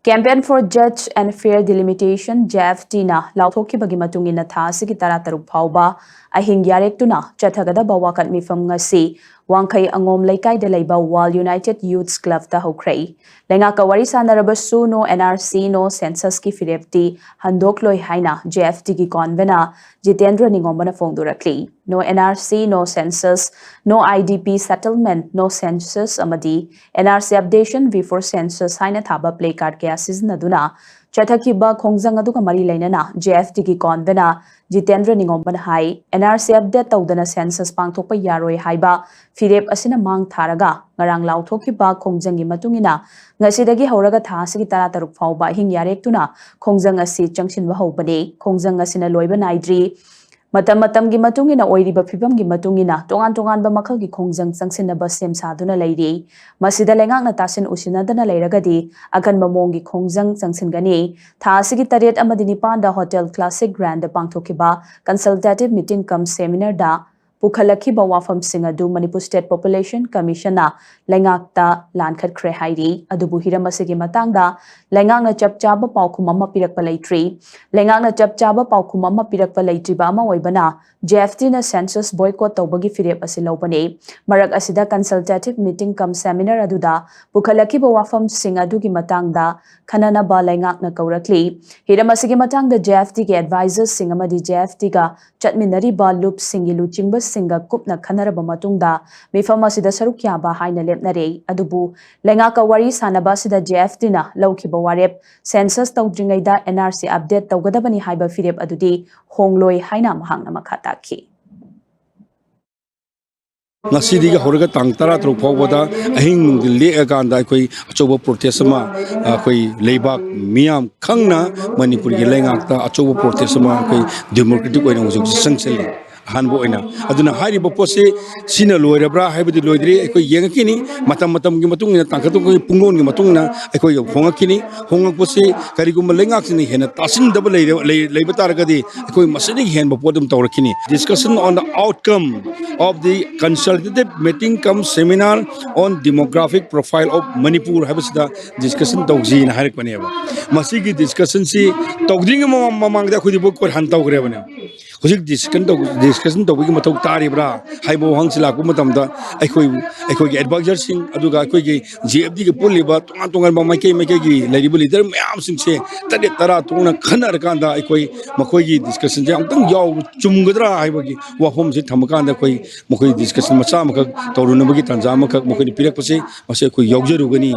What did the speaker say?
Campaign for Judge and Fair Delimitation JFT na lauthokibagi matungin na tha asigi tarataruk phauba ahing Yarektuna Chathagada Wakat Meepham ngasi wangkai angom laikai da laiba Wall United Youths Club ta hokrai lenga ka wari sanarabasu no NRC no census ki firepti handok loi haina JFT ki convener Jitendra Ningombana phongdurakli no NRC no census no IDP settlement no census amadi NRC updation before census haina thaba play card ke Naduna Chathakiba Khongjang aduga mari lainana JFT ki convener Jitendra Ningombana hai NRC update tawdana census pangthokpa yaroi haiba firep asina mang tharaga ngarang lauthokiba khongjang gi matungina ngasidagi horaga tha asigi tarataruk phauba hing yarektuna khongjang asi changsinba hobani khongjang asina loiba naidri matam gi matungina oiriba phibam gi matungina tongan ba makal gi khongjang changsinaba sem saduna leiri masida lengak na tasin usinadana leiragadi akan mamong gi khongjang changsingani tha asigi taret amadini panda hotel classic grand pangthokiba consultative meeting cum seminar da Pukhalaki Bawafam Singadu Manipur State Population Commissioner Lengakta Lankhat Kre Hairi Adubu Hiramasigi Matanga Lenganga Chapchaba Paukumama Pirakpa Laitri Lenganga Chapchaba Paukumama Pirakpa Laitri Bama Waibana JFT na census boycott Tobagi Firep Asilopane Marak Asida Consultative Meeting cum Seminar Aduda Pukhalaki Bawafam Singadu Gi Matangda Kanana Ba Lengak na Kaurakli Hiramasigi Matanga JFT Ki Advisors Singamadi JFT Ga Chatminari Ba Loop Singilu Chingbas Singa Kupna Kanaraba Matungda Meepham asida saruk yaba haina lepnare adubu lengaka wari sanaba sida JFT na laukiba warep census tawdringaida NRC update tawgadabani haiba firep adudi hongloi haina mahangna makhataki Nasidiga horaga tang tara tro phawada ahing le aganda koi achoba protest ma koi leibak miam khangna Manipur gi lengakta achoba protest ma koi democratic oina mujuk sangsel hanbo oina aduna hari bopose sina loirabra haibadi loidri koi yengakini matam gi matung ina tangkatu koi pungon gi matung na koi hongakini hongakpose karigum lengak sini hena tasin double leiba taragadi koi masini hen bopodum tawrakini discussion on the outcome of the consultative meeting cum seminar on demographic profile of Manipur habisda discussion tawji na harik bane ba masigi discussion si tawding mamang da khudi bok ko han tawgre bane hujik discussion tawgi mathau taribra haibo hangsila ku matamda aikoi gi advisor sing aduga aikoi gi JFD gi puliba tongan ba maike gi laribu leader mayam sing se tade tara tuna khanar kanda aikoi makoi gi discussion je amtang yaw chumgadra haibogi wafom se thamakanda koi makoi discussion macha makak tawrunabagi tanza makak makoi pirak pase mase koi yawjarugani